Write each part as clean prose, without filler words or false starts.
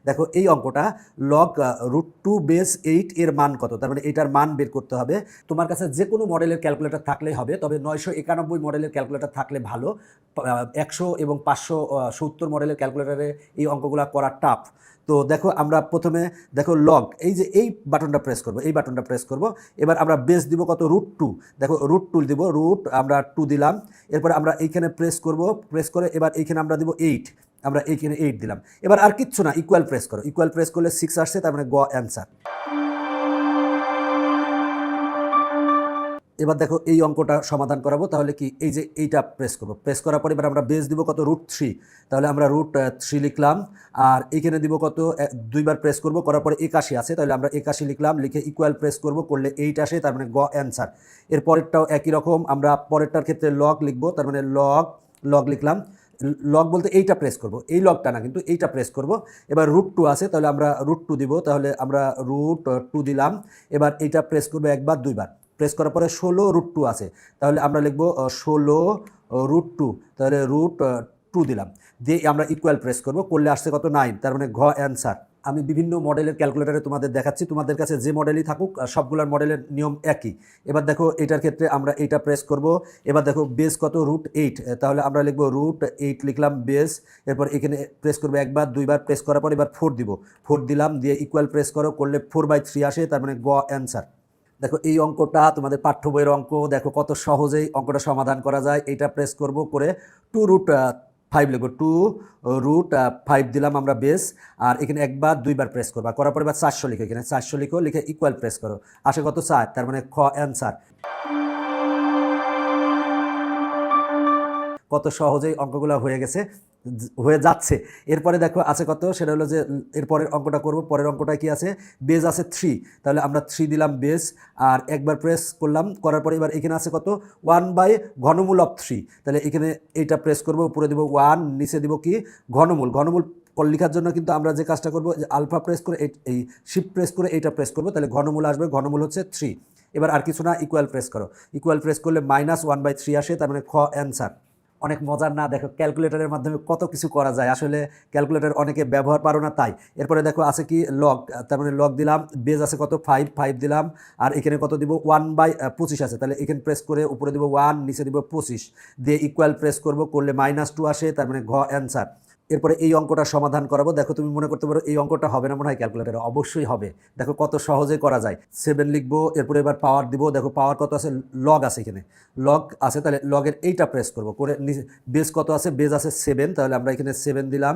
দেখো এই অঙ্কটা লগ √2 বেস 8 এর মান কত, তার মানে এটার মান বের করতে হবে। তোমার কাছে যে কোনো মডেলের ক্যালকুলেটর থাকলেই হবে, তবে 991 মডেলের ক্যালকুলেটর থাকলে ভালো। 100 এবং 570 মডেলের ক্যালকুলেটরে এই অঙ্কগুলো করা টাফ। তো দেখো আমরা প্রথমে দেখো লগ, এই যে এই বাটনটা প্রেস করব, এই বাটনটা প্রেস করব। এবার আমরা বেস দিব কত, √2। দেখো √2 দিব, আমরা 2 দিলাম। এরপরে আমরা এইখানে প্রেস করব, প্রেস করে এবার এইখানে আমরা দিব 8, আমরা এইখানে 8 দিলাম। এবার আর কিচ্ছু না, ইকুয়াল প্রেস করো, ইকুয়াল প্রেস করলে 6 আসছে, তার মানে গ অ্যান্সার। এবার দেখো এই অঙ্কটা সমাধান করাবো, তাহলে কি এই যে এইটা প্রেস করবো, প্রেস করার পর এবার আমরা বেস দিব কত, √3। তাহলে আমরা √3 লিখলাম। আর এইখানে দিব কত, দুইবার প্রেস করব, করার পরে 81 আছে, তাহলে আমরা 81 লিখলাম, লিখে ইকুয়াল প্রেস করব, করলে 8 আসে, তার মানে গ অ্যান্সার। এর পরেরটাও একই রকম, আমরা পরেরটার ক্ষেত্রে লগ লিখবো, তার মানে লগ লিখলাম। লগ বলতে এইটা প্রেস করব, এই লগটা না কিন্তু এইটা প্রেস করব। এবার √2 আছে, তাহলে আমরা √2 দিব, তাহলে আমরা √2 দিলাম। এবার এইটা প্রেস করবো একবার দুইবার, প্রেস করার পরে 16 √2 আছে, তাহলে আমরা লিখবো 16 √2, তাহলে √2 দিলাম, দিয়ে আমরা ইকুয়াল প্রেস করব, করলে আসছে কত, 9, তার মানে ঘ অ্যান্সার। আমি বিভিন্ন মডেলের ক্যালকুলেটরে তোমাদের দেখাচ্ছি, তোমাদের কাছে যে মডেলই থাকুক সবগুলোর মডেলের নিয়ম একই। এবার দেখো এটার ক্ষেত্রে আমরা এইটা প্রেস করব। এবার দেখো বেস কত, √8, তাহলে আমরা লিখবো √8 লিখলাম বেস। এরপর এখানে প্রেস করবো একবার দুইবার, প্রেস করার পর এবার 4 দিব, 4 দিলাম, দিয়ে ইকুয়াল প্রেস করো, করলে 4/3 আসে, তার মানে গ অ্যান্সার। দেখো এই অঙ্কটা তোমাদের পাঠ্য বইয়ের অঙ্ক, দেখো কত সহজেই অঙ্কটা সমাধান করা যায়। এইটা প্রেস করব, করে 2√5 লিখবো, 2√5 দিলাম আমরা বেস। আর এখানে একবার দুইবার প্রেস করবো, করার পর এবার 400 লিখো, এখানে 400 লিখো, লিখে ইকুয়াল প্রেস করো, আসে কত, 4, তার মানে খ অ্যান্সার। কত সহজেই অঙ্কগুলো হয়ে যাচ্ছে। এরপরে দেখো আছে কত, সেটা হলো যে এরপরের অঙ্কটা করব। পরের অঙ্কটা কি আছে, বেজ আছে 3, তাহলে আমরা 3 দিলাম বেজ, আর একবার প্রেস করলাম, করার পরে এবার এখানে আছে কত, 1/3, তাহলে এখানে এইটা প্রেস করব, উপরে দিব 1, নিচে দিব কি, ঘনমূল লেখার জন্য কিন্তু আমরা যে কাজটা করব, যে আলফা প্রেস করে এই শিফট প্রেস করে এইটা প্রেস করব, তাহলে ঘনমূল আসবে, ঘনমূল হচ্ছে 3। এবার আর কিছু না, ইকুয়াল প্রেস করো, ইকুয়াল প্রেস করলে -1/3 আসে, তার মানে খ অ্যান্সার। অনেক মজার না, দেখো ক্যালকুলেটরের মাধ্যমে কত কিছু করা যায়, আসলে ক্যালকুলেটর অনেকে ব্যবহার পারো না তাই। এরপরে দেখো আছে কি লগ, তার মানে লগ দিলাম, বেজ আছে কত, 5 দিলাম, আর এখানে কত দিব, 1/25 আছে, তাহলে এখানে প্রেস করে উপরে দিব 1, নিচে দিব 25, দিয়ে ইকুয়াল প্রেস করব, করলে -2 আসে, তার মানে ঘ অ্যান্সার। এরপরে এই অঙ্কটা সমাধান করাবো। দেখো তুমি মনে করতে পারো এই অঙ্কটা হবে না মনে হয় ক্যালকুলেটরে, অবশ্যই হবে। দেখো কত সহজে করা যায়। 7 লিখবো, এরপরে এবার পাওয়ার দিব, দেখো পাওয়ার কত আছে, লগ আছে, এখানে লগ আছে, তাহলে লগের এইটা প্রেস করব, করে বেস কত আছে, বেস আছে 7, তাহলে আমরা এখানে 7 দিলাম।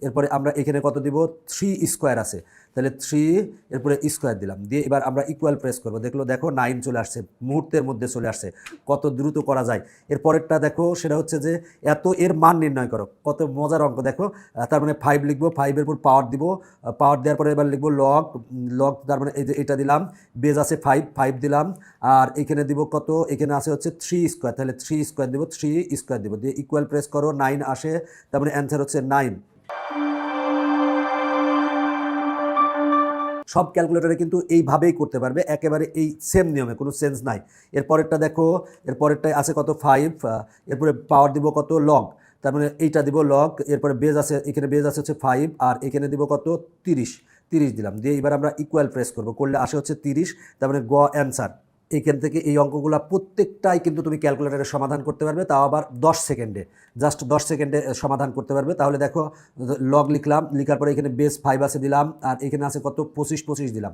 এরপরে আমরা এখানে কত দিব, 3 স্কোয়ার আছে, তাহলে 3, এরপরে স্কোয়ার দিলাম, দিয়ে এবার আমরা ইকুয়াল প্রেস করবো, দেখো 9 চলে আসছে, মুহূর্তের মধ্যে চলে আসছে, কত দ্রুত করা যায়। এরপরেরটা দেখো, সেটা হচ্ছে যে এর মান নির্ণয় করো, কত মজার অঙ্ক দেখো। তার মানে 5 লিখবো, 5-এর পর পাওয়ার দিব, পাওয়ার দেওয়ার পরে এবার লিখবো লগ, তার মানে এই যে এটা দিলাম, বেজ আছে 5 দিলাম, আর এখানে দিব কত, এখানে আছে হচ্ছে 3 স্কোয়ার, তাহলে 3 স্কোয়ার দিব, 3 স্কোয়ার দিব, দিয়ে ইকুয়াল প্রেস করো, 9 আসে, তার মানে অ্যান্সার হচ্ছে 9। সব ক্যালকুলেটরে কিন্তু এইভাবেই করতে পারবে, একেবারে এই সেম নিয়মে, কোনো চেঞ্জ নাই। এরপরেরটা দেখো, এরপরেরটাই আছে কত, 5, এরপরে পাওয়ার দিব কত, লগ, তার মানে এইটা দিব লগ, এরপরে বেজ আছে, এখানে বেজ আছে হচ্ছে 5, আর এখানে দিব কত, 30 দিলাম, দিয়ে এবার আমরা ইকুয়াল প্রেস করব, করলে আসে হচ্ছে 30, তার মানে গ অ্যান্সার। এইখান থেকে এই অঙ্কগুলো প্রত্যেকটাই কিন্তু তুমি ক্যালকুলেটরে সমাধান করতে পারবে, তাও আবার 10 সেকেন্ডে, জাস্ট 10 সেকেন্ডে সমাধান করতে পারবে। তাহলে দেখো লগ লিখলাম, লিখার পরে এখানে বেস 5 আছে দিলাম, আর এখানে আছে কত, 25 দিলাম।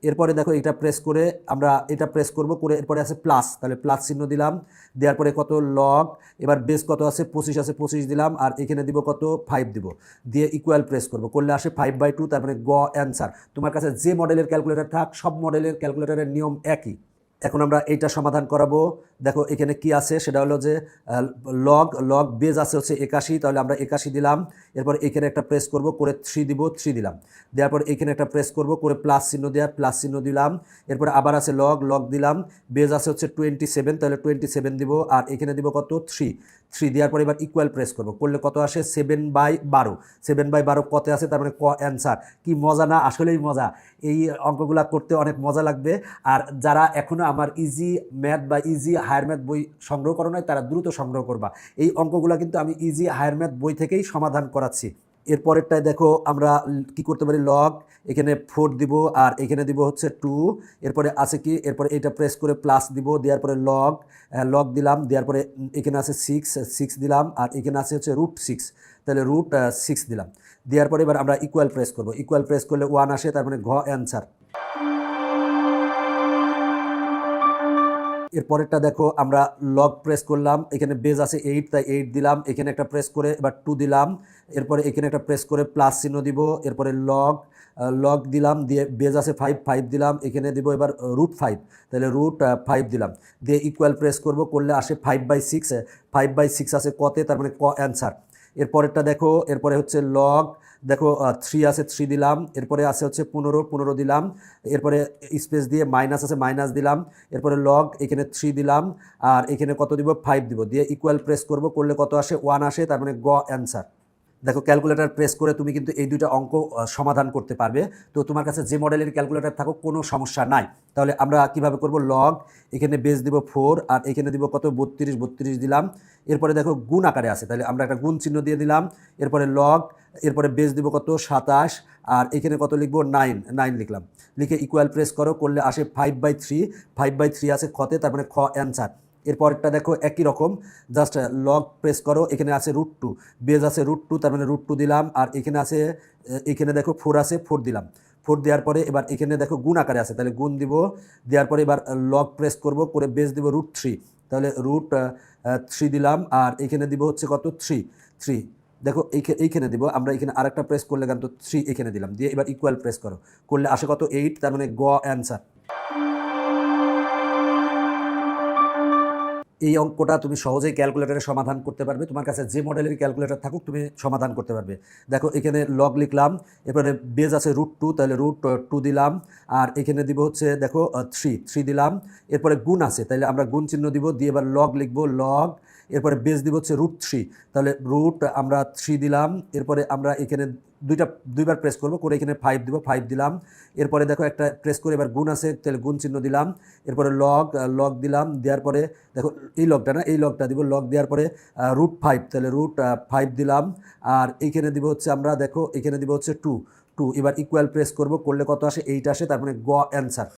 এরপরে দেখো এটা প্রেস করে আমরা এটা প্রেস করব, করে এরপরে আছে প্লাস, তাহলে প্লাস চিহ্ন দিলাম, দেওয়ার পরে কত লগ, এবার বেস কত আছে, 25 আছে, 25 দিলাম, আর এখানে দিব কত, 5 দিব, দিয়ে ইকুয়াল প্রেস করব, করলে আসে 5/2, তার মানে গ অ্যান্সার। তোমার কাছে যে মডেলের ক্যালকুলেটর থাক, সব মডেলের ক্যালকুলেটরের নিয়ম একই। এখন আমরা এইটা সমাধান করাবো। দেখো এখানে কি আছে, সেটা হলো যে লগ বেজ আছে হচ্ছে 81, তাহলে আমরা 81 দিলাম। এরপর এখানে একটা প্রেস করব, করে 3 দিব, 3 দিলাম, দেওয়ার পর এখানে একটা প্রেস করব, করে প্লাস চিহ্ন দেওয়া, প্লাস চিহ্ন দিলাম। এরপর আবার আছে লগ দিলাম, বেজ আছে হচ্ছে 27, তাহলে 27 দিব, আর এখানে দিব কত, 3 দেওয়ার পর এবার ইকুয়াল প্রেস করব, করলে কত আসে, 7/12, 7/12 কত আছে, তার মানে ক অ্যান্সার। কি মজা না, আসলেই মজা, এই অঙ্কগুলা করতে অনেক মজা লাগবে। আর যারা এখনও আমার ইজি ম্যাথ বা ইজি হায়ার ম্যাথ বই সংগ্রহ করো নাই, তারা দ্রুত সংগ্রহ করবা। এই অঙ্কগুলো কিন্তু আমি ইজি হায়ার ম্যাথ বই থেকেই সমাধান করাচ্ছি। এরপরেরটায় দেখো আমরা কি করতে পারি, লগ, এখানে 4 দিব আর এখানে দিব হচ্ছে 2, এরপরে আছে কি, এরপরে এটা প্রেস করে প্লাস দিব, দেওয়ার পরে লগ, লগ দিলাম, দেওয়ার পরে এখানে আছে 6 দিলাম আর এখানে আছে হচ্ছে √6, তাহলে √6 দিলাম। দেওয়ার পরে এবার আমরা ইকুয়াল প্রেস করব, ইকুয়াল প্রেস করলে 1 আসে, তার মানে ঘ অ্যান্সার। এরপরেরটা দেখো আমরা লগ প্রেস করলাম, এখানে বেজ আছে 8 তাই 8 দিলাম, এখানে একটা প্রেস করে এবার 2 দিলাম, এরপরে এখানে একটা প্রেস করে প্লাস চিহ্ন দিব, এরপরে লগ দিলাম, দিয়ে বেজ আছে 5 দিলাম, এখানে দিব এবার √5, তাহলে √5 দিলাম, দিয়ে ইকুয়াল প্রেস করব, করলে আসে 5/6, 5/6 আছে কতে, তার মানে ক অ্যান্সার। এরপরেরটা দেখো, এরপরে হচ্ছে লগ, দেখো 3 আছে 3 দিলাম, এরপরে আছে হচ্ছে 15 দিলাম, এরপরে স্পেস দিয়ে মাইনাস আছে মাইনাস দিলাম, এরপরে লগ এখানে 3 দিলাম আর এখানে কত দিব, 5 দিব, দিয়ে ইকুয়াল প্রেস করব, করলে কত আসে, 1 আসে, তার মানে গ অ্যান্সার। দেখো ক্যালকুলেটর প্রেস করে তুমি কিন্তু এই দুইটা অঙ্ক সমাধান করতে পারবে। তো তোমার কাছে যে মডেলের ক্যালকুলেটর থাকুক কোনো সমস্যা নাই। তাহলে আমরা কিভাবে করব, লগ এখানে বেস দিব 4 আর এখানে দিব কত, 32 দিলাম, এরপরে দেখো গুণ আকারে আছে, তাহলে আমরা একটা গুণ চিহ্ন দিয়ে দিলাম, এরপরে লগ, এরপরে বেস দিব কত 27 আর এখানে কত লিখবো 9 লিখলাম, লিখে ইকুয়াল প্রেস করো, করলে আসে 5/3 আছে খতে, তার মানে খ অ্যান্সার। এরপরটা দেখো একই রকম, জাস্ট লগ প্রেস করো, এখানে আছে √2, বেজ আছে √2, তার মানে √2 দিলাম আর এখানে আছে, এখানে দেখো 4 আছে 4 দিলাম, 4 দেওয়ার পরে এবার এখানে দেখো গুণ আকারে আছে, তাহলে গুণ দিব, দেওয়ার পরে এবার লগ প্রেস করব, করে বেজ দিব √3, তাহলে √3 দিলাম আর এখানে দিব হচ্ছে কত 3, দেখো এইখানে দিব আমরা, এখানে আরেকটা প্রেস করলে কিন্তু 3 এখানে দিলাম, দিয়ে এবার ইকুয়াল প্রেস করো, করলে আসে কত 8, তার মানে গ অ্যান্সার। এই অঙ্কটা তুমি সহজেই ক্যালকুলেটরে সমাধান করতে পারবে, তোমার কাছে যে মডেলের ক্যালকুলেটর থাকুক তুমি সমাধান করতে পারবে। দেখো এখানে লগ লিখলাম, এরপরে বেজ আছে √2, তাহলে √2 দিলাম আর এখানে দিব হচ্ছে দেখো 3 দিলাম, এরপরে গুণ আছে তাহলে আমরা গুণ চিহ্ন দিব, দিয়ে এবার লগ লিখবো, লগ, এরপরে বেজ দিব হচ্ছে √3, তাহলে আমরা 3 দিলাম, এরপরে আমরা এখানে দুইবার প্রেস করব, করে এখানে 5 দিব, 5 দিলাম, এরপরে দেখো একটা প্রেস করে এবার গুণ আছে, তাহলে গুণ চিহ্ন দিলাম, এরপরে লগ দিলাম, দেওয়ার পরে দেখো এই লগটা দিব, লগ দেওয়ার পরে √5, তাহলে √5 দিলাম আর এইখানে দিব হচ্ছে আমরা দেখো এখানে দিব হচ্ছে 2, এবার ইকুয়াল প্রেস করব, করলে কত আসে 8 আসে, তার মানে গ অ্যান্সার।